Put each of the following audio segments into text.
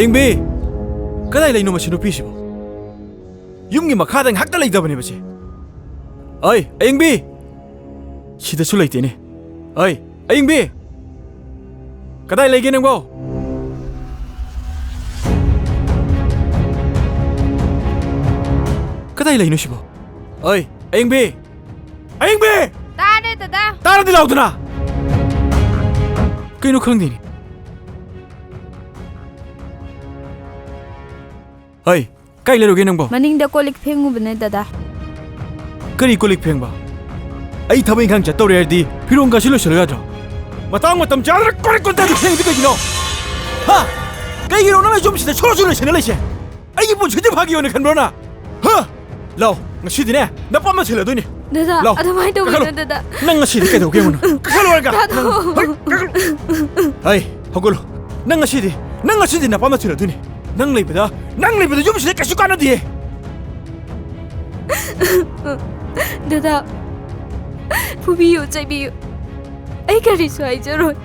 ꯑꯌꯤꯡꯕꯤ ꯀꯗꯥꯏ ꯂꯩꯅꯣ ꯃꯁꯤ ꯅꯨꯄꯤꯁꯤꯕꯨ ꯌꯨꯝꯒꯤ ꯃꯈꯥꯗ ꯉꯥꯛꯇ ꯂꯩꯇꯕꯅꯦ ꯃꯁꯤ ꯑꯩ ꯑꯌꯤꯡꯕꯤ 시대수 ꯂꯩꯇꯦꯅꯦ ꯑꯩ ꯑꯌꯤꯡꯕꯤ ꯀꯗꯥꯏ ꯂꯩꯒꯦ ꯅꯪꯕꯣ ꯀꯗꯥꯏ ꯂꯩꯅꯣ ꯁꯤꯕꯣ ꯑꯩ ꯑꯌꯤꯡꯕꯤ ꯑꯌꯤꯡꯕꯤ ꯇꯥꯔꯦ ꯗꯗꯥ ꯇꯥꯔꯗꯤ ꯂꯥꯎꯗꯅ ꯀꯩꯅꯣ ꯈꯪꯗꯦꯅꯦ ꯑꯩ ꯀꯥꯏ ꯂꯩꯔꯨꯒꯦ ꯅꯪꯕꯣ ꯃꯅꯤꯡꯗ ꯀꯣꯜꯂꯤꯛ ꯐꯦꯡꯉꯨꯕꯅꯦ ꯗꯗꯥ ꯀꯔꯤ ꯀꯣꯜꯂꯤꯛ ꯐꯦꯡꯕ ꯑꯩ ꯊꯕꯛ ꯏꯪꯈꯥꯡ ꯆꯠꯇꯧꯔꯦ ꯍꯥꯏꯔꯗꯤ ꯐꯤꯔꯣꯟꯒꯁꯤ ꯂꯣꯏꯁꯤꯜꯂꯨ ꯌꯥꯗ꯭ꯔꯣ ꯃꯇꯥꯡ ꯃꯇꯝ ꯆꯥꯗꯅ ꯀꯣꯜꯂꯤꯛ ꯀꯣꯟꯇꯥꯗꯤ ꯐꯦꯡꯉꯤꯗꯤ ꯀꯩꯒꯤꯅꯣ ꯍꯥ ꯀꯩꯒꯤꯅꯣ ꯅꯪꯅ ꯌꯨꯝꯁꯤꯗ ꯁꯣꯔꯣ ꯂꯩꯁꯤꯟꯅ ꯂꯩꯁꯦ ꯑꯩꯒꯤ ꯄꯨꯟꯁꯤꯗꯤ ꯐꯥꯒꯤ ꯑꯣꯏꯅ ꯈꯟꯕ꯭ꯔꯣ ꯍꯥ ꯂꯥꯎ ꯉꯁꯤꯗꯤꯅꯦ ꯅꯄꯥꯝꯅ ꯁꯤꯜꯂꯗꯣꯏꯅꯤ ꯗꯗꯥ ꯂꯥꯎ ꯑꯗꯨꯃꯥꯏꯅ ꯇꯧꯒꯅꯨ ꯗꯗꯥ ꯅꯪ ꯉꯁꯤꯗꯤ ꯀꯩꯗꯧꯒꯦ ꯌꯦꯡꯉꯨꯅ ꯀꯛꯈꯠꯂꯨ ꯍꯥꯏꯔꯒ ꯍꯩ ꯍꯧꯒꯠꯂꯨ ꯅꯪ ꯉꯁꯤꯗꯤ ꯅꯄꯥꯝꯅ ꯁꯤꯜꯂꯗꯣꯏ니 ꯅꯪ ꯂꯩꯕꯗ ꯌꯨꯝꯁꯤꯗ ꯀꯩꯁꯨ ꯀꯥꯟꯅꯗꯤꯌꯦꯗꯗꯥ ꯐꯨꯕꯤꯌꯨ ꯆꯩꯕꯤꯌꯨ ꯑꯩ ꯀꯔꯤꯁꯨ ꯍꯥꯏꯖꯔꯣꯏ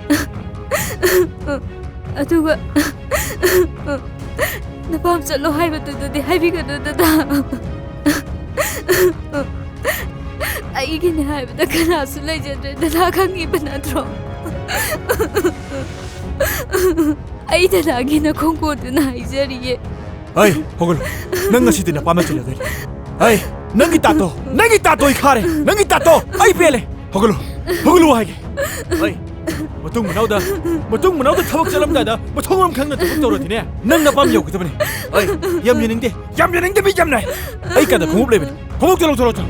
ꯑꯗꯨꯒ ꯅꯄꯥꯝ ꯆꯠꯂꯣ ꯍꯥꯏꯕꯗꯨꯗꯗꯤ ꯍꯥꯏꯕꯤꯒꯅꯨꯗꯗꯥ ꯑꯩꯒꯤꯅꯦ ꯍꯥꯏꯕꯗ ꯀꯅꯥꯁꯨ ꯂꯩꯖꯗ꯭ꯔꯦ ꯗꯗꯥ ꯈꯪꯉꯤꯕ ꯅꯠꯇ꯭ꯔꯣ ꯑꯩ ꯗꯗꯥꯒꯤ ꯅꯈꯣꯡ ꯀꯣꯟꯗꯨꯅ ꯍꯥꯏꯖꯔꯤꯌꯦ ꯑꯩ ꯍꯧꯒꯠꯂꯨ ꯅꯪ ꯉꯁꯤꯗꯤ ꯅꯄꯥꯝꯅ ꯁꯤꯜꯂꯗꯣꯏ니 ꯑꯩ ꯅꯪꯒꯤ ꯇꯥꯇꯣ ꯑꯩ ꯈꯥꯔꯦ ꯅꯪꯒꯤ ꯇꯥꯇꯣ ꯑꯩ ꯄꯦꯜꯂꯦ ꯍꯧꯒꯠꯂꯨ ꯍꯥꯏꯒꯦ ꯑꯩ ꯃꯇꯨꯡ ꯃꯅꯥꯎꯗ ꯊꯕꯛ ꯆꯠꯂꯝꯗꯥꯏꯗ ꯃꯊꯣꯡ ꯃꯔꯝ ꯈꯪꯅ ꯊꯕꯛ ꯇꯧꯔꯗꯤꯅꯦ ꯅꯪ ꯅꯄꯥꯝ ꯌꯧꯒꯗꯕꯅꯤ ꯑꯩ ꯌꯥꯝ ꯌꯦꯡꯅꯤꯡꯗꯦ ꯃꯤ ꯌꯥꯝ ꯅꯥꯏ ꯑꯩ ꯀꯥꯗ ꯈꯣꯡꯎꯞ ꯂꯩꯕꯅꯤ ꯈꯣꯡꯎꯞꯇꯣ ꯂꯧꯊꯣꯔꯛꯑꯣ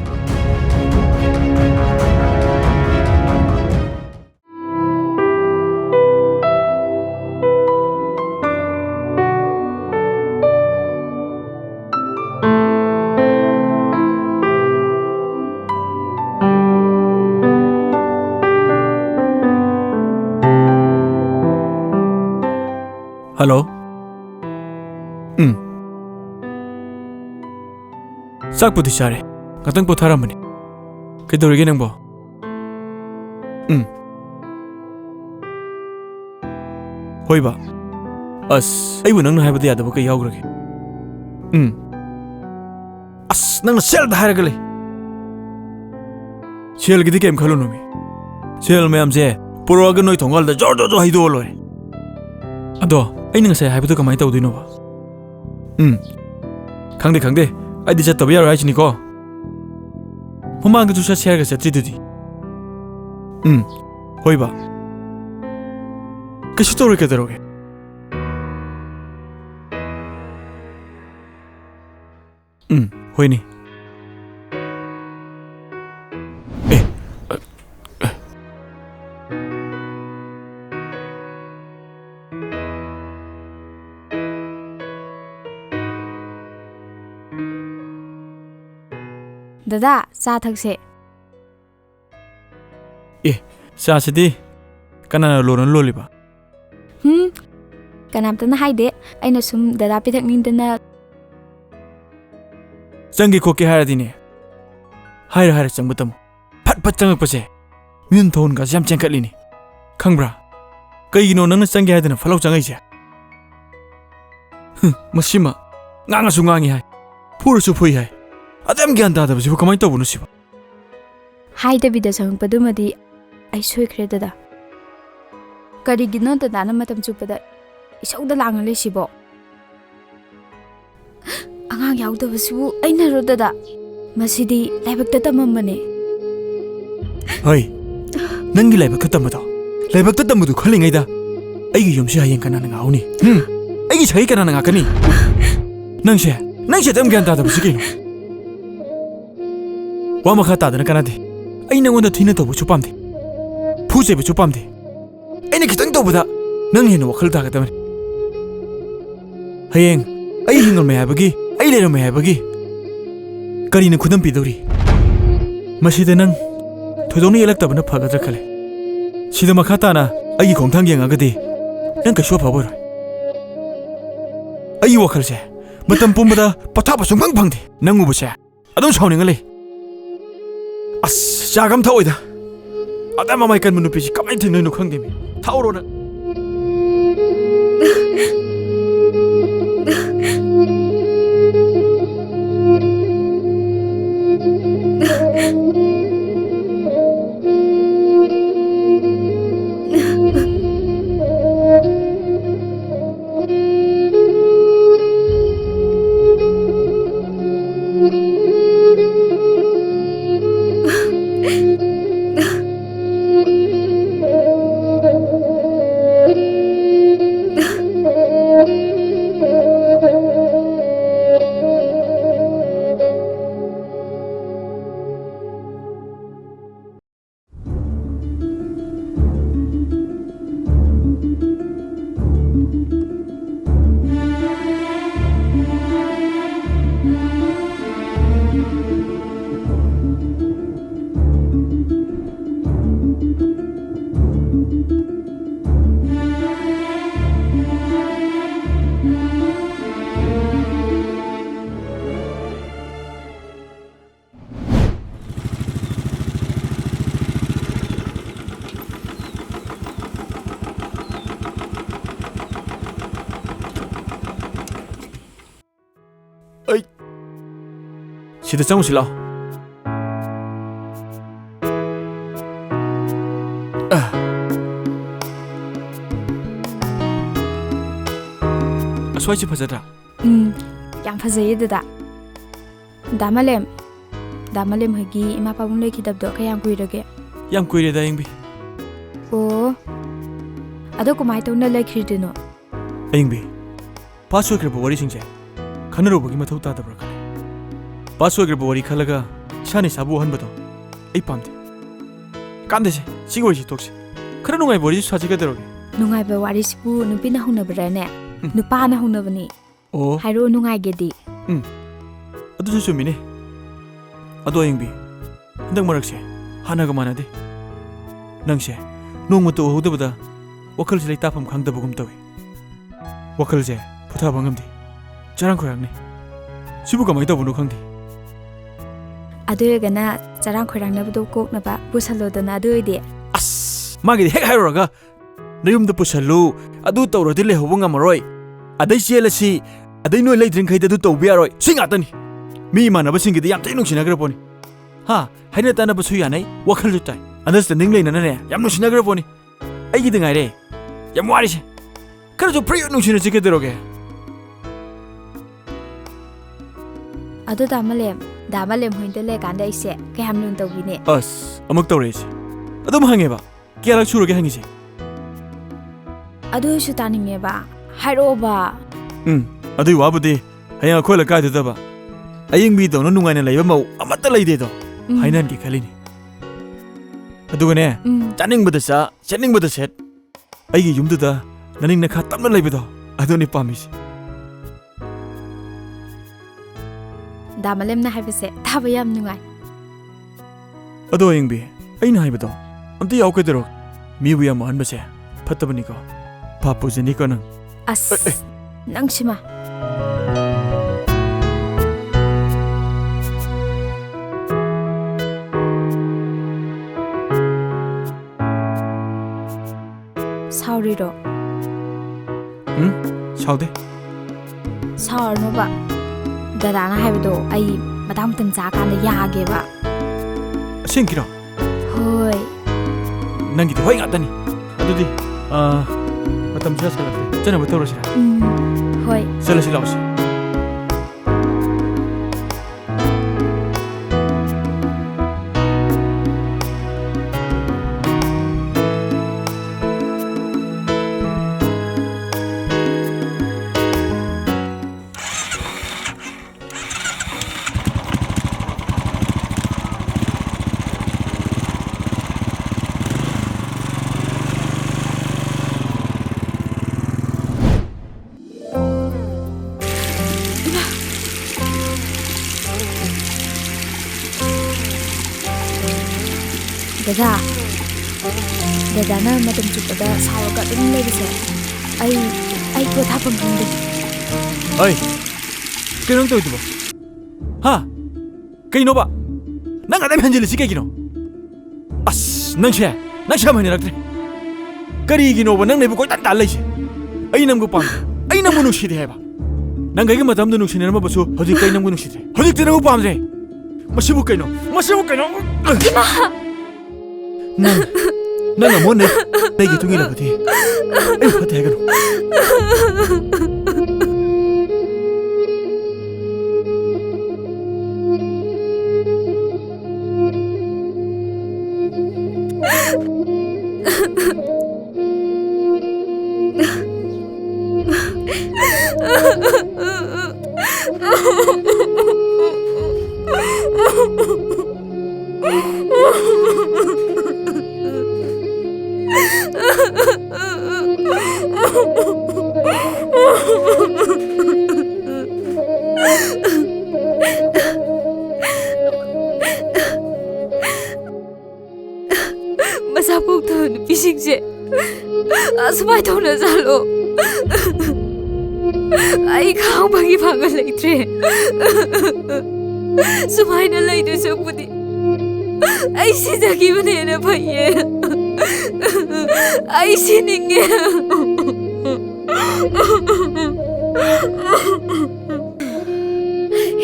ꯍꯜꯂꯣ ꯆꯥꯛꯄꯨꯗꯤ ꯆꯥꯔꯦ ꯉꯥꯛꯇꯪ ꯄꯣꯊꯥꯔꯝꯕꯅꯤ ꯀꯩꯗꯧꯔꯤꯒꯦ ꯅꯪꯕꯣ ꯍꯣꯏꯕ ꯑꯁ ꯑꯩꯕꯨ ꯅꯪꯅ ꯍꯥꯏꯕꯗ ꯌꯥꯗꯕ ꯀꯩ ꯌꯥꯎꯈ꯭ꯔꯒꯦ ꯑꯁ ꯅꯪꯅ ꯁꯦꯜꯗ ꯍꯥꯏꯔꯒ ꯂꯩ ꯁꯦꯜꯒꯤꯗꯤ ꯀꯩꯝ ꯈꯜꯂꯨꯅꯨꯃꯤ ꯁꯦꯜ ꯃꯌꯥꯝꯁꯦ ꯄꯨꯔꯛꯑꯒ ꯅꯣꯏ ꯊꯣꯡꯒꯥꯜꯗ ꯖꯣꯔ ꯍꯩꯗꯣꯛꯑ ꯂꯣꯏꯔꯦ ꯑꯗꯣ ꯑꯩꯅ ꯉꯁꯥꯏ ꯍꯥꯏꯕꯗꯣ ꯀꯃꯥꯏꯅ ꯇꯧꯗꯣꯏꯅꯣꯕ ꯈꯪꯗꯦ ꯑꯩꯗꯤ ꯆꯠꯇꯕ ꯌꯥꯔꯣꯏ ꯍꯥꯏꯁꯤꯅꯤꯀꯣ ꯃꯃꯥꯡꯗꯁꯨ ꯆꯠꯁꯦ ꯍꯥꯏꯔꯒ ꯆꯠꯇ꯭ꯔꯤꯗꯨꯗꯤ ꯍꯣꯏꯕ ꯀꯩꯁꯨ ꯇꯧꯔꯣꯏ ꯀꯩꯗꯧꯔꯒꯦ ꯍꯣꯏꯅꯦ ꯗꯗꯥ ꯆꯥ ꯊꯛꯁꯦ ꯆꯥꯁꯤꯗꯤ ꯀꯅꯥꯅ ꯂꯣꯜꯂꯤꯕ ꯀꯅꯥꯝꯇꯅ ꯍꯥꯏꯗꯦ ꯑꯩꯅ ꯁꯨꯝ ꯗꯗꯥ ꯄꯤꯊꯛꯅꯤꯡꯗꯅ ꯆꯪꯒꯦ ꯈꯣꯠꯀꯦ ꯍꯥꯏꯔꯗꯤꯅꯦ ꯍꯥꯏꯔ ꯆꯪꯕ ꯇꯝꯃꯨ ꯐꯠ ꯆꯪꯉꯛꯄꯁꯦ ꯃꯤꯍꯨꯟ ꯊꯧꯟꯒꯁꯦ ꯌꯥꯝ ꯆꯦꯟꯈꯠꯂꯤꯅꯤ ꯈꯪꯕ꯭ꯔꯥ ꯀꯩꯒꯤꯅꯣ ꯅꯪꯅ ꯆꯪꯒꯦ ꯍꯥꯏꯗꯅ ꯐꯠꯂꯥꯎ ꯆꯪꯉꯛꯏꯁꯦ ꯃꯁꯤꯃ ꯉꯥꯡꯉꯁꯨ ꯉꯥꯡꯉꯤ ꯍꯥꯏ ꯐꯨꯔꯁꯨ ꯐꯨꯏ ꯍꯥꯏ ꯑꯗꯨꯝ ꯒ꯭ꯌꯥꯟ ꯇꯥꯗꯕꯁꯤꯕꯨ ꯀꯃꯥꯏꯅ ꯇꯧꯕꯅꯣ ꯁꯤꯕꯨ ꯍꯥꯏꯗꯕꯤꯗ ꯆꯪꯉꯛꯄꯗꯨꯃꯗꯤ ꯑꯩ ꯁꯣꯏꯈ꯭ꯔꯦ ꯗꯗꯥ ꯀꯔꯤꯒꯤꯅꯣ ꯗꯗꯥꯅ ꯃꯇꯝ ꯆꯨꯞꯄꯗ ꯏꯁꯧꯗ ꯂꯥꯡꯉ ꯂꯩꯁꯤꯕꯣ ꯑꯉꯥꯡ ꯌꯥꯎꯗꯕꯁꯤꯕꯨ ꯑꯩꯅꯔꯣ ꯗꯗꯥ ꯃꯁꯤꯗꯤ ꯂꯥꯏꯕꯛꯇ ꯇꯝꯃꯝꯕꯅꯦ ꯍꯣꯏ ꯅꯪꯒꯤ ꯂꯥꯏꯕꯛꯇ ꯇꯝꯕꯗꯨ ꯈꯜꯂꯤꯉꯩꯗ ꯑꯩꯒꯤ ꯌꯨꯝꯁꯦ ꯍꯌꯦꯡ ꯀꯅꯥꯅ ꯉꯥꯛꯍꯧꯅꯤ ꯑꯩꯒꯤ ꯁꯥꯒꯩ ꯀꯅꯥꯅ ꯉꯥꯛꯀꯅꯤ ꯅꯪꯁꯦ ꯑꯗꯨꯝ ꯒ꯭ꯌꯥꯟ ꯇꯥꯗꯕꯁꯤ ꯀꯩꯅꯣ ꯋꯥ ꯃꯈꯥ ꯇꯥꯗꯅ ꯀꯥꯟꯅꯗꯦ ꯑꯩ ꯅꯪꯉꯣꯟꯗ ꯊꯤꯅ ꯇꯧꯕꯁꯨ ꯄꯥꯝꯗꯦ ꯐꯨꯆꯩꯕꯁꯨ ꯄꯥꯝꯗꯦ ꯑꯩꯅ ꯈꯤꯇꯪ ꯇꯧꯕꯗ ꯅꯪ ꯍꯦꯟꯅ ꯋꯥꯈꯜ ꯇꯥꯒꯗꯕꯅꯤ ꯍꯌꯦꯡ ꯑꯩ ꯍꯤꯡꯉꯝꯃꯦ ꯍꯥꯏꯕꯒꯤ ꯑꯩ ꯂꯩꯔꯝꯃꯦ ꯍꯥꯏꯕꯒꯤ ꯀꯔꯤꯅ ꯈꯨꯗꯝ ꯄꯤꯗꯧꯔꯤ ꯃꯁꯤꯗ ꯅꯪ ꯊꯣꯏꯗꯣꯛꯅ ꯌꯦꯜꯂꯛꯇꯕꯅ ꯐꯒꯗ꯭ꯔꯥ ꯈꯜꯂꯦ ꯁꯤꯗ ꯃꯈꯥ ꯇꯥꯅ ꯑꯩꯒꯤ ꯈꯣꯡꯊꯥꯡ ꯌꯦꯡꯉꯒꯗꯤ ꯅꯪ ꯀꯩꯁꯨ ꯑꯐꯕ ꯑꯣꯏꯔꯣꯏ ꯑꯩꯒꯤ ꯋꯥꯈꯜꯁꯦ ꯃꯇꯝ ꯄꯨꯝꯕꯗ ꯄꯣꯊꯥꯕ ꯁꯨꯡꯐꯪ ꯐꯪꯗꯦ ꯅꯪ ꯎꯕꯁꯦ ꯑꯗꯨꯝ ꯁꯥꯎꯅꯤꯡꯉ ꯂꯩ ꯑꯁ ꯆꯥꯒ ꯑꯃ ꯊꯛꯑꯣꯏꯗ ꯑꯗ ꯃꯃꯥꯏ ꯀꯟꯕ ꯅꯨꯄꯤꯁꯤ ꯀꯃꯥꯏꯅ ꯊꯦꯡꯅꯩꯅꯣ ꯈꯪꯗꯦꯃꯤ ꯊꯛꯎꯔꯣ ꯅꯪ 시대 정우실라. 소이지 파자다. ꯌꯥꯝ ꯐꯖꯩꯌꯦ ꯗꯗꯥ ꯗꯥꯃꯥꯂꯦꯝ ꯍꯣꯏꯒꯤ ꯏꯃꯥ ꯄꯥꯕꯨꯡ ꯂꯩꯈꯤꯗꯕꯗꯣ ꯀꯌꯥꯝ ꯀꯨꯏꯔꯒꯦ ꯌꯥꯝ ꯀꯨꯏꯔꯦꯗ ꯑꯌꯤꯡꯕꯤ. ꯑꯣ ꯑꯗꯣ ꯀꯃꯥꯏ ꯇꯧꯅ ꯂꯩꯈ꯭ꯔꯤꯗꯣꯏꯅꯣ ꯑꯌꯤꯡꯕꯤ, ꯄꯥꯁ ꯑꯣꯏꯈ꯭ꯔꯕ ꯋꯥꯔꯤꯁꯤꯡꯁꯦ ꯈꯟꯅꯔꯨꯕꯒꯤ ꯃꯊꯧ ꯇꯥꯗꯕ꯭ꯔꯥ ꯈꯜꯂꯦ. ꯄꯥꯁ ꯑꯣꯏꯈ꯭ꯔꯕ ꯋꯥꯔꯤ ꯈꯜꯂꯒ ꯏꯁꯥꯅ ꯏꯁꯥꯕꯨ ꯋꯥꯍꯟꯕꯗꯣ ꯑꯩ ꯄꯥꯝꯗꯦ. ꯀꯥꯟꯗꯦꯁꯦ, ꯁꯤꯒꯤ ꯋꯥꯔꯤꯁꯤ ꯇꯣꯛꯁꯦ. ꯈꯔ ꯅꯨꯡꯉꯥꯏꯕ ꯋꯥꯔꯤꯁꯨ ꯁꯥꯖꯒꯗꯧꯔꯒꯦ. ꯅꯨꯡꯉꯥꯏꯕ ꯋꯥꯔꯤꯁꯤꯕꯨ ꯅꯨꯄꯤꯅ ꯍꯧꯅꯕ꯭ꯔꯥꯅꯦ? ꯅꯨꯄꯥꯅ ꯍꯧꯅꯕꯅꯤ. ꯑꯣ, ꯍꯥꯏꯔꯛꯑꯣ ꯅꯨꯡꯉꯥꯏꯒꯦꯗꯤ. ꯑꯗꯨꯁꯨ ꯆꯨꯝꯃꯤꯅꯦ. ꯑꯗꯣ ꯑꯌꯤꯡꯕꯤ, ꯍꯟꯗꯛ ꯃꯔꯛꯁꯦ ꯍꯥꯟꯅꯒ ꯃꯥꯟꯅꯗꯦ. ꯅꯪꯁꯦ ꯅꯣꯡꯃꯇ ꯎꯍꯧꯗꯕꯗ ꯋꯥꯈꯜꯁꯦ ꯂꯩꯇꯥꯐꯝ ꯈꯪꯗꯕꯒꯨꯝ ꯇꯧꯏ. ꯋꯥꯈꯜꯁꯦ ꯄꯣꯊꯥꯕ ꯉꯝꯗꯦ. ꯆꯔꯥꯡ ꯈꯣꯏꯔꯥꯡꯅꯤ. ꯁꯤꯕꯨ ꯀꯃꯥꯏꯅ ꯇꯧꯕꯅꯣ ꯈꯪꯗꯦ. ꯑꯗꯨ ꯑꯣꯏꯔꯒꯅ ꯆꯔꯥꯡ ꯈꯣꯏꯔꯥꯡꯅꯕꯗꯣ ꯀꯣꯛꯅꯕ ꯄꯨꯁꯜꯂꯣꯗꯅ. ꯑꯗꯨ ꯑꯣꯏꯗꯤ ꯑꯁ, ꯃꯥꯒꯤꯗꯤ ꯍꯦꯛ ꯍꯥꯏꯔꯨꯔꯒ ꯅꯌꯨꯝꯗ ꯄꯨꯁꯜꯂꯨ, ꯑꯗꯨ ꯇꯧꯔꯗꯤ ꯂꯩꯍꯧꯕ ꯉꯝꯃꯔꯣꯏ, ꯑꯗꯩ ꯆꯦꯜꯂꯁꯤ, ꯑꯗꯩ ꯅꯣꯏ ꯂꯩꯇ꯭ꯔꯤꯡꯈꯩꯗ ꯑꯗꯨ ꯇꯧꯕ ꯌꯥꯔꯣꯏ, ꯁꯤ ꯉꯥꯛꯇꯅꯤ. ꯃꯤ ꯏꯃꯥꯟꯅꯕꯁꯤꯡꯒꯤꯗꯤ ꯌꯥꯝ ꯊꯤꯅ ꯅꯨꯡꯁꯤꯅꯈ꯭ꯔ ꯄꯣꯠꯅꯤ. ꯍꯥꯏꯅ ꯇꯥꯟꯅꯕꯁꯨ ꯌꯥꯅꯩ, ꯋꯥꯈꯜꯁꯨ ꯇꯥꯏ, ꯑꯟꯗꯔꯁꯇꯦꯟꯗꯤꯡ ꯂꯩꯅꯅꯅꯦ ꯌꯥꯝ ꯅꯨꯡꯁꯤꯅꯈ꯭ꯔ ꯄꯣꯠꯅꯤ. ꯑꯩꯒꯤꯗꯤ ꯉꯥꯏꯔꯦ ꯌꯥꯝ ꯋꯥꯔꯤꯁꯦ. ꯈꯔꯁꯨ ꯐ꯭ꯔꯤ ꯅꯨꯡꯁꯤꯅ ꯆꯠꯀꯗꯧꯔꯒꯦ. ꯑꯗꯣ ꯗꯥꯃꯥꯂꯦꯝ ꯍꯣꯏꯗ ꯂꯩꯀꯥꯟꯗ ꯑꯩꯁꯦ ꯀꯌꯥꯝ ꯂꯨꯅ ꯇꯧꯕꯤꯅꯦ. ꯑꯁ, ꯑꯃꯨꯛ ꯇꯧꯔꯛꯏꯁꯦ. ꯑꯗꯨꯝ ꯍꯪꯉꯦꯕ. ꯀꯌꯥꯔꯛ ꯁꯨꯔꯒꯦ ꯍꯪꯉꯤꯁꯦ? ꯑꯗꯨ ꯑꯣꯏꯁꯨ ꯇꯥꯅꯤꯡꯉꯦꯕ. ꯍꯥꯏꯔꯛꯑꯣꯕ. ꯑꯗꯨꯏ ꯋꯥꯕꯨꯗꯤ ꯍꯌꯦꯡ ꯑꯩꯈꯣꯏ ꯂꯩꯀꯥꯏꯗꯨꯗꯕ ꯑꯌꯤꯡꯕꯤꯗꯧꯅ ꯅꯨꯡꯉꯥꯏꯅ ꯂꯩꯕ ꯃꯧ ꯑꯃꯠꯇ ꯂꯩꯇꯦꯗꯣ ꯍꯥꯏꯅꯍꯟꯒꯦ ꯈꯜꯂꯤꯅꯤ. ꯑꯗꯨꯒꯅꯦ, ꯆꯥꯅꯤꯡꯕꯗ ꯆꯥ, ꯁꯦꯠꯅꯤꯡꯕꯗ ꯁꯦꯠ, ꯑꯩꯒꯤ ꯌꯨꯝꯗꯨꯗ ꯅꯅꯤꯡ ꯅꯈꯥ ꯇꯞꯅ ꯂꯩꯕꯗꯣ ꯑꯗꯨꯅꯤ ꯄꯥꯝꯃꯤꯁꯦ. ꯗꯥꯃꯥꯂꯦꯝꯅ ꯍꯥꯏꯕꯁꯦ ꯇꯥꯕ ꯌꯥꯝ ꯅꯨꯡꯉꯥꯏ. ꯑꯗꯣ ꯑꯌꯤꯡꯕꯤ, ꯑꯩꯅ ꯍꯥꯏꯕꯗꯣ ꯑꯝꯇ ꯌꯥꯎꯀꯗꯧꯔꯣ. ꯃꯤꯕꯨ ꯌꯥꯝ ꯋꯥꯍꯟꯕꯁꯦ ꯐꯠꯇꯕꯅꯤꯀꯣ. ꯄꯥꯞ ꯄꯨꯖꯅꯤꯀꯣ ꯅꯪ. ꯑꯁ, ꯅꯪꯁꯤꯃ. 사오리로. 응? 사오대? 사오르노 봐. 다다나 하이브도 아이 마담 등 자간데 야게 봐. 생기라. 호이. 난기도 호이 갔다니. 아두디. 마담 지나 살았대. 전에부터 그러시라. 호이. 살라시 라오시. 다다나 마담 쭈빠다 사와가 좀 내리세. 아이 포타폰 근데. 아이, 그냥 또 이거 봐. 그이노 봐. 난 내 현질을 지게기노. 아스, 낭시야 많이 락들. 그리기노 봐. 난 내부 거의 다 달라지. 아이 남고 빵. 아이 남고 누시대 해봐. ꯅꯪꯒꯩꯒꯤ ꯃꯇꯝꯗ ꯅꯨꯡꯁꯤꯅꯔꯝꯃꯕꯁꯨ ꯍꯧꯖꯤꯛꯇꯤ ꯑꯩ ꯅꯪꯕꯨ ꯅꯨꯡꯁꯤꯗ꯭ꯔꯦ ꯍꯧꯖꯤꯛꯇꯤ ꯅꯪꯕꯨ ꯄꯥꯝꯗ꯭ꯔꯦ ꯃꯁꯤꯕꯨ ꯀꯩꯅꯣ ꯏꯃꯥ ꯅꯪ ꯑꯃꯨꯛ ꯅꯩꯒꯤ ꯇꯨꯡ 이러ꯕꯗꯤ ꯑꯩ ꯐꯠꯇꯦ ꯍꯥꯏꯒꯅꯨ ꯃꯁꯥ ꯄꯣꯛꯇꯕ ꯅꯨꯄꯤꯁꯤꯡꯁꯦ ꯑꯁꯨꯃꯥꯏ ꯇꯧꯅ ꯖꯥꯠꯂꯣ ꯑꯩ ꯈꯥꯡꯕꯒꯤ ꯄꯥꯡꯒꯜ ꯂꯩꯇ꯭ꯔꯦ ꯁꯨꯃꯥꯏꯅ ꯂꯩꯗꯣꯏ ꯁꯔꯨꯛꯄꯨꯗꯤ ꯑꯩ ꯁꯤꯖꯈꯤꯕꯅ ꯍꯦꯟꯅ ꯐꯩꯌꯦ ꯑꯩ ꯁꯤꯅꯤꯡꯉꯦ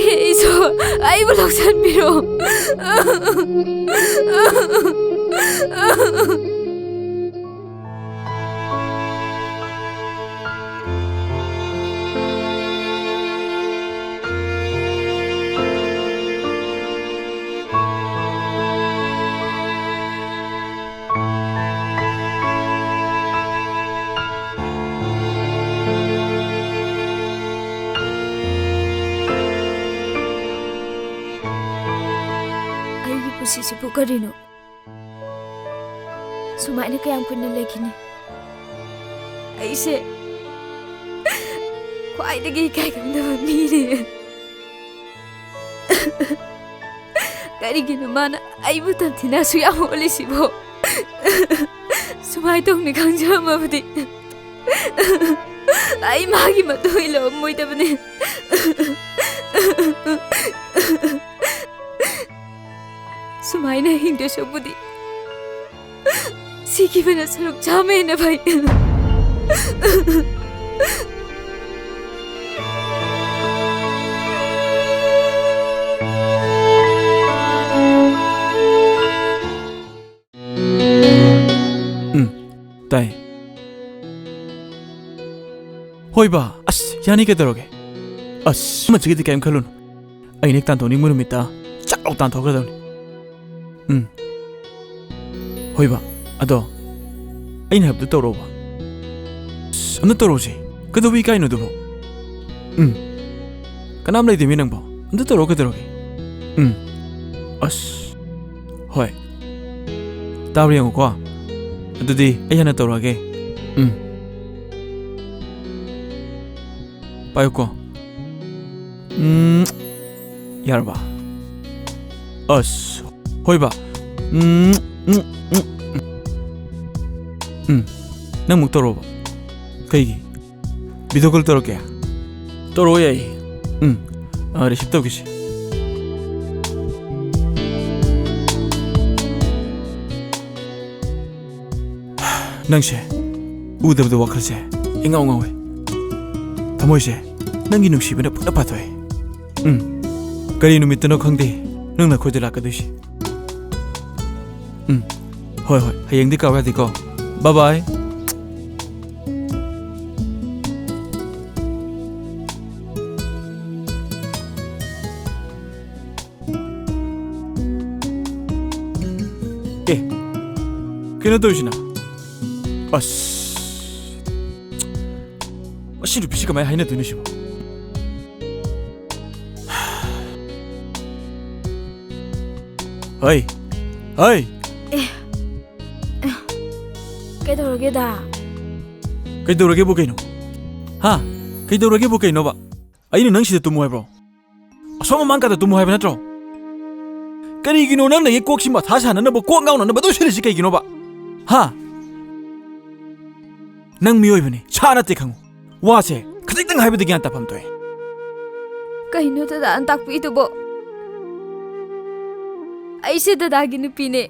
ꯍꯦ ꯏꯁꯣꯔ ꯑꯩꯕꯨ ꯂꯧꯁꯟꯕꯤꯔꯣ ꯄꯨꯟꯁꯤꯁꯤꯕꯨ ꯀꯔꯤꯅꯣ ꯁꯨꯃꯥꯏꯅ ꯀꯌꯥꯝ ꯀꯨꯏꯅ ꯂꯩꯈꯤꯅꯤ ꯑꯩꯁꯦ ꯈ꯭ꯋꯥꯏꯗꯒꯤ ꯏꯀꯥꯏꯒꯟꯗꯕ ꯃꯤꯅꯦ ꯀꯔꯤꯒꯤꯅꯣ ꯃꯥꯅ ꯑꯩꯕꯨ ꯇꯝꯊꯤꯅ ꯑꯁꯨꯛ ꯌꯥꯝ ꯑꯣꯠꯂꯤꯁꯤꯕꯣ ꯁꯨꯃꯥꯏꯅ ꯇꯧꯅꯤ ꯈꯪꯖꯔꯝꯃꯕꯗꯤ ꯑꯩ ꯃꯥꯒꯤ ꯃꯇꯨꯡ ꯏꯜꯂꯝꯃꯣꯏꯗꯕꯅꯤ ꯁꯨꯃꯥꯏꯅ ꯍꯤꯡꯗꯣꯏ ꯁꯔꯨꯛꯄꯨꯗꯤ ꯁꯤꯈꯤꯕꯅ ꯁꯔꯨꯛ ꯆꯥꯝꯃ ꯍꯦꯟꯅ ꯐꯩ ꯇꯥꯏ ꯍꯣꯏꯕ ꯑꯁ ꯌꯥꯅꯤ ꯀꯩꯗꯧꯔꯒꯦ ꯑꯁ ꯃꯁꯤꯒꯤꯗꯤ ꯀꯩꯝ ꯈꯜꯂꯨꯅꯨ ꯑꯩꯅ ꯍꯦꯛ ꯇꯥꯟꯊꯣꯛꯅꯤꯡꯕ ꯅꯨꯃꯤꯠꯇ ꯆꯥꯛ ꯂꯥꯎ ꯇꯥꯟꯊꯣꯛꯈ꯭ꯔꯗꯕꯅꯤ ꯍꯣꯏꯕ ꯑꯗꯣ ꯑꯩꯅ ꯍꯥꯏꯕꯗꯨ ꯇꯧꯔꯣꯕ ꯑꯁ ꯑꯝꯇ ꯇꯧꯔꯣꯁꯦ ꯀꯩꯗꯧꯕ ꯏꯀꯥꯏꯅꯣꯗꯨꯕꯣ ꯀꯅꯥꯝ ꯂꯩꯇꯦꯃꯤ ꯅꯪꯕꯣ ꯑꯝꯇ ꯇꯧꯔꯣ ꯀꯩꯗꯧꯔꯒꯦ ꯑꯁ ꯍꯣꯏ ꯇꯥꯕ꯭ꯔꯥ ꯌꯦꯡꯉꯨꯀꯣ ꯑꯗꯨꯗꯤ ꯑꯩ ꯍꯥꯟꯅ ꯇꯧꯔꯛꯑꯒꯦ ꯄꯥꯏꯌꯨꯀꯣ ꯌꯥꯔꯕ ꯑꯁ ꯍꯣꯏꯕ ꯅꯪ ꯑꯃꯨꯛ ꯇꯧꯔꯣꯕ ꯀꯩꯒꯤ ꯚꯤꯗꯤꯑꯣ ꯀꯣꯜ ꯇꯧꯔꯛꯀꯦ ꯇꯧꯔꯛꯑꯣ ꯌꯥꯏ ꯔꯤꯁꯤꯞ ꯇꯧꯒꯦꯁꯦ ꯅꯪꯁꯦ ꯎꯗꯕꯗ ꯋꯥꯈꯜꯁꯦ ꯏꯉꯥꯎ ꯉꯥꯎꯋꯦ ꯊꯃꯣꯏꯁꯦ ꯅꯪꯒꯤ ꯅꯨꯡꯁꯤꯕꯅ ꯄꯨꯟꯅ ꯄꯥꯊꯣꯛꯑꯦ ꯀꯔꯤ ꯅꯨꯃꯤꯠꯇꯅꯣ ꯈꯪꯗꯦ ꯅꯪꯅ ꯑꯩꯈꯣꯏꯗ ꯂꯥꯛꯀꯗꯣꯏꯁꯦ ꯍꯣꯏ ꯍꯣꯏ ꯍꯌꯦꯡꯗꯤ ꯀꯥꯎ ꯌꯥꯗꯦꯀꯣ ꯕꯥꯏ ꯕꯥꯏ ꯀꯩꯅꯣ ꯇꯧꯔꯤꯁꯤꯅ ꯑꯁ ꯃꯁꯤ ꯅꯨꯄꯤꯁꯤ ꯀꯃꯥꯏꯅ ꯍꯥꯏꯅꯗꯣꯏꯅꯣ ꯁꯤꯕꯣ ꯍꯣꯏ ꯍꯣꯏ ꯀꯩꯗꯧꯔꯒꯦꯗ ꯀꯩꯗꯧꯔꯒꯦꯕꯨ ꯀꯩꯅꯣ ꯍꯥ ꯀꯩꯗꯧꯔꯒꯦꯕꯨ ꯀꯩꯅꯣꯕ ꯑꯩꯅ ꯅꯪ ꯁꯤꯗ ꯇꯨꯝꯃꯨ ꯍꯥꯏꯕ꯭ꯔꯣ ꯑꯁꯣꯝ ꯃꯃꯥꯡꯀꯥꯗ ꯇꯨꯝꯃꯨ ꯍꯥꯏꯕ ꯅꯠꯇ꯭ꯔꯣ ꯀꯔꯤꯒꯤꯅꯣ ꯅꯪꯅ ꯍꯦꯛ ꯀꯣꯛꯁꯤ ꯃꯊꯥ ꯁꯥꯅꯅꯕ ꯀꯣꯛ ꯉꯥꯎꯅꯅꯕ ꯑꯗꯨ ꯁꯤꯜꯂꯤꯁꯤ ꯀꯩꯒꯤꯅꯣꯕ ꯍꯥ ꯅꯪ ꯃꯤꯑꯣꯏꯕꯅꯤ ꯁꯥ ꯅꯠꯇꯦ ꯈꯪꯉꯨ ꯋꯥꯁꯦ ꯈꯖꯤꯛꯇꯪ ꯍꯥꯏꯕꯗ ꯒ꯭ꯌꯥꯟ ꯇꯥꯐꯝ ꯊꯣꯛꯑꯦ ꯀꯩꯅꯣ ꯗꯗꯥꯅ ꯇꯥꯛꯄꯤꯗꯨꯕꯣ ꯑꯩꯁꯦ ꯗꯗꯥꯒꯤ ꯅꯨꯄꯤꯅꯦ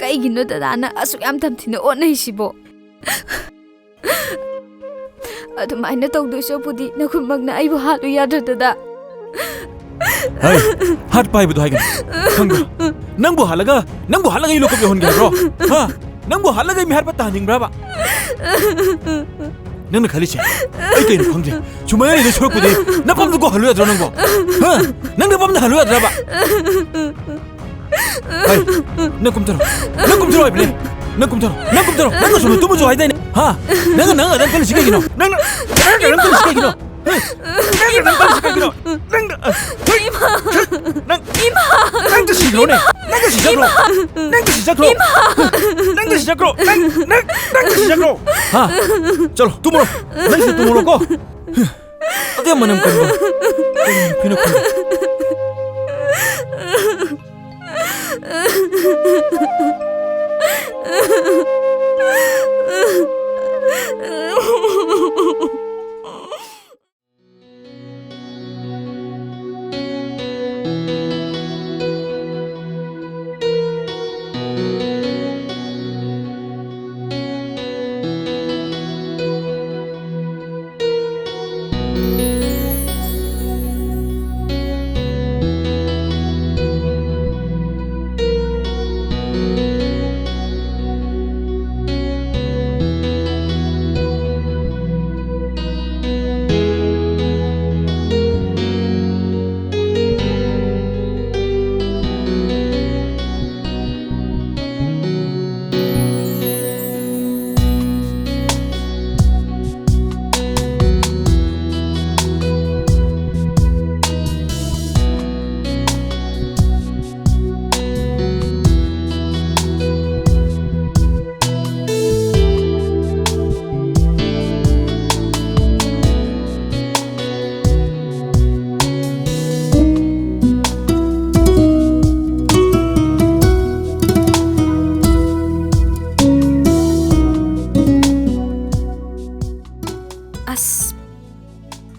ꯀꯩꯒꯤꯅꯣ ꯗꯗꯥꯅ ꯑꯁꯨꯛ ꯌꯥꯝ ꯇꯝꯊꯤꯅ ꯑꯣꯠꯅꯩꯁꯤꯕꯣ ꯑꯗꯨꯃꯥꯏꯅ ꯇꯧꯗꯣꯏ ꯁꯔꯨꯛꯄꯨꯗꯤ ꯅꯈꯨꯠꯃꯛꯅ ꯑꯩꯕꯨ ꯍꯥꯠꯂꯨ ꯌꯥꯗ꯭ꯔ ꯗꯗꯥ? ꯍꯩ ꯍꯥꯠꯄ ꯍꯥꯏꯕꯗꯨ ꯍꯥꯏꯒꯅꯤ ꯈꯪꯕ꯭ꯔꯥ? ꯅꯪꯕꯨ ꯍꯥꯠꯂꯒ ꯑꯩ ꯂꯣꯀꯞ ꯌꯧꯍꯟꯒꯦ ꯍꯥꯏꯕ꯭ꯔꯣ? ꯍꯥ? ꯅꯪꯕꯨ ꯍꯥꯠꯂꯒ ꯑꯩ ꯃꯤꯍꯥꯠꯄ ꯇꯥꯍꯟꯅꯤꯡꯕ꯭ꯔꯕ? ꯅꯪꯅ ꯈꯜꯂꯤꯁꯦ ꯑꯩ ꯀꯩꯅꯣ ꯈꯪꯗꯦ. ꯁꯨꯃꯥꯏꯅ ꯂꯩꯗꯣꯏ ꯁꯔꯨꯛꯄꯨꯗꯤ ꯅꯄꯝꯗ ꯍꯜꯂꯨ ꯌꯥꯗ꯭ꯔꯣ ꯅꯪꯕꯣ? ꯍꯥ? ꯅꯪ ꯅꯄꯝꯗ ꯍꯜꯂꯨ ꯌꯥꯗ꯭ꯔꯕ? ꯍꯩ ꯅꯪ ꯀꯨꯝꯊꯔꯣ ꯍꯥꯏꯕꯅꯦ. ꯅꯪ ꯀꯨꯝꯊꯔꯣ. ꯅꯪꯒ ꯁꯨꯝ ꯇꯨꯝꯃꯁꯨ ꯍꯥꯏꯗꯥꯏꯅꯦ. ꯍꯥ? ꯅꯪ ꯑꯗꯨꯝ ꯈꯜꯂꯤꯁꯤ ꯀꯩꯒꯤꯅꯣ? ꯅꯪ ꯈꯜꯂꯤꯁꯤ ꯀꯩꯒꯤꯅꯣ? ꯅꯪ 시끄러네. 난 시작으로. हाँ, चलो तुम लो. नहीं से तुम लोग को. अरे मनम कर लो. फिर खोल.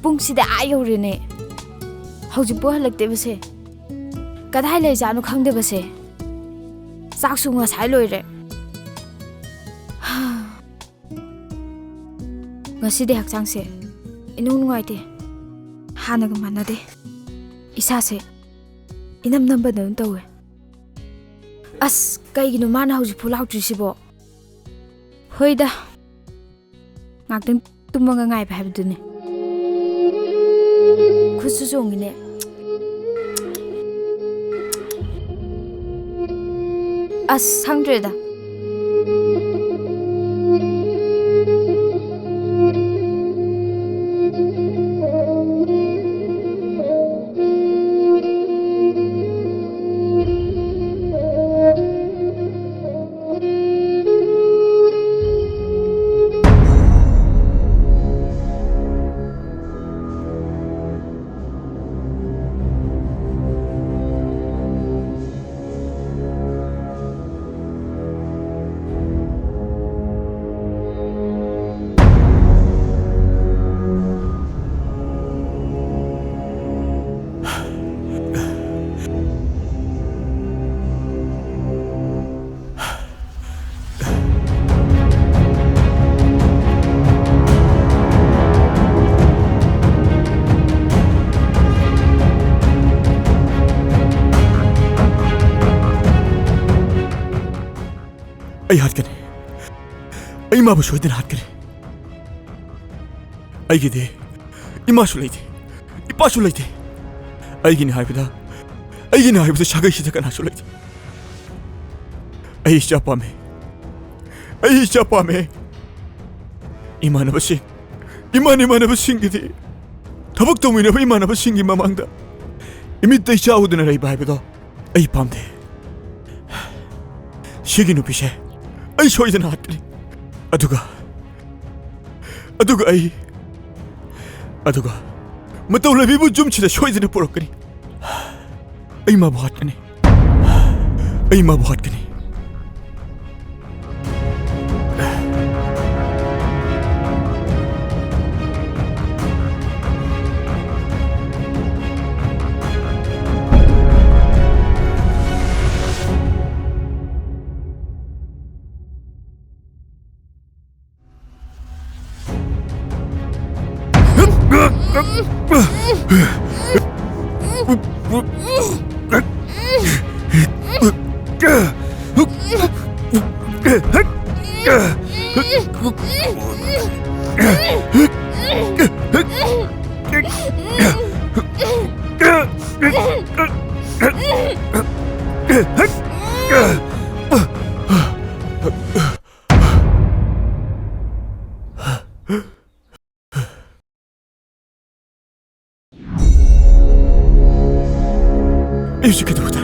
ꯄꯨꯡꯁꯤꯗ ꯌꯧꯔꯦꯅꯦ. ꯍꯧꯖꯤꯛꯄꯨ ꯍꯜꯂꯛꯇꯦꯕꯁꯦ. ꯀꯗꯥꯏ ꯂꯩꯖꯥꯠꯅꯣ ꯈꯪꯗꯦꯕꯁꯦ. ꯆꯥꯛꯁꯨ ꯉꯁꯥꯏ ꯂꯣꯏꯔꯦ. ꯉꯁꯤꯗꯤ ꯍꯛꯆꯥꯡꯁꯦ ꯏꯅꯨꯡ ꯅꯨꯡꯉꯥꯏꯇꯦ. ꯍꯥꯟꯅꯒ ꯃꯥꯟꯅꯗꯦ. ꯏꯁꯥꯁꯦ ꯏꯅꯝ ꯅꯝꯕꯗꯧꯅ ꯇꯧꯋꯦ. ꯑꯁ ꯀꯩꯒꯤꯅꯣ ꯃꯥꯅ ꯍꯧꯖꯤꯛꯐꯥꯎ ꯂꯥꯛꯇ꯭ꯔꯤꯁꯤꯕꯣ? ꯍꯣꯏꯗ ꯉꯥꯛꯇꯪ ꯇꯨꯝꯃꯒ ꯉꯥꯏꯕ ꯍꯥꯏꯕꯗꯨꯅꯤ. ꯈꯨꯠꯁꯨ ꯆꯣꯡꯉꯤꯅꯦ. ꯑꯁ ꯈꯪꯗ꯭ꯔꯦꯗ. أي هات كني أي ما بشويدنا هات كني أي كده إما شو ليتي إبا شو ليتي أي كني هاي بدا شاقي شيء كنا شو ليتي أي شابا مي إيمان بسين كده ꯊꯕꯛ ꯇꯧꯃꯤꯟꯅꯕ ꯏꯃꯥꯟꯅꯕꯁꯤꯡꯒꯤ ꯃꯃꯥꯡꯗ ꯏꯃꯤꯠꯇ ꯆꯥꯎꯗꯅ ꯂꯩꯕ ꯍꯥꯏꯕꯗꯣ ꯑꯩ ꯄꯥꯝꯗꯦ. ꯁꯤꯒꯤ ꯅꯨꯄꯤꯁꯦ ꯑꯩ ꯁꯣꯏꯗꯅ ꯍꯥꯠꯀꯅꯤ. ꯑꯗꯨꯒ ꯃꯇꯧ ꯂꯩꯕꯤꯕꯨ ꯌꯨꯝꯁꯤꯗ ꯁꯣꯏꯗꯅ ꯄꯨꯔꯛꯀꯅꯤ. ꯑꯩ ꯃꯥꯕꯨ ꯍꯥꯠꯀꯅꯤ. 이 새끼들보다